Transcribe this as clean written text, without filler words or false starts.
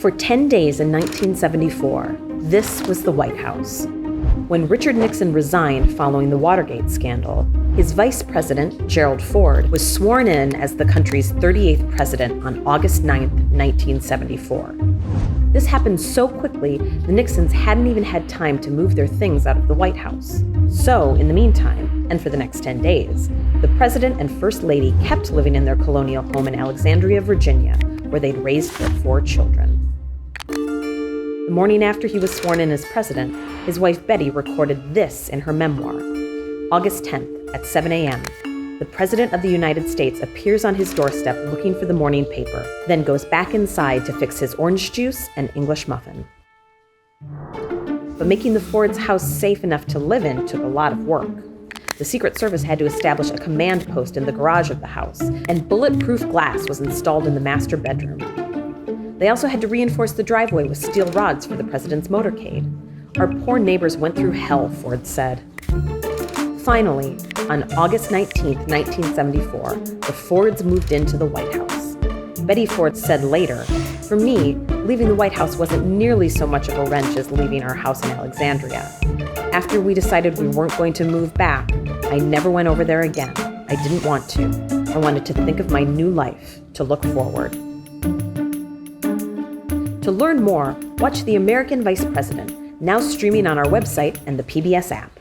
For 10 days in 1974, this was the White House. When Richard Nixon resigned following the Watergate scandal, his vice president, Gerald Ford, was sworn in as the country's 38th president on August 9, 1974. This happened so quickly, the Nixons hadn't even had time to move their things out of the White House. So, in the meantime, and for the next 10 days, the president and first lady kept living in their colonial home in Alexandria, Virginia, where they'd raised their 4 children. The morning after he was sworn in as president, his wife Betty recorded this in her memoir. August 10th at 7 a.m., the President of the United States appears on his doorstep looking for the morning paper, then goes back inside to fix his orange juice and English muffin. But making the Ford's house safe enough to live in took a lot of work. The Secret Service had to establish a command post in the garage of the house, and bulletproof glass was installed in the master bedroom. They also had to reinforce the driveway with steel rods for the president's motorcade. Our poor neighbors went through hell, Ford said. Finally, on August 19, 1974, the Fords moved into the White House. Betty Ford said later, "For me, leaving the White House wasn't nearly so much of a wrench as leaving our house in Alexandria. After we decided we weren't going to move back, I never went over there again. I didn't want to. I wanted to think of my new life, to look forward." To learn more, watch The American Vice President, now streaming on our website and the PBS app.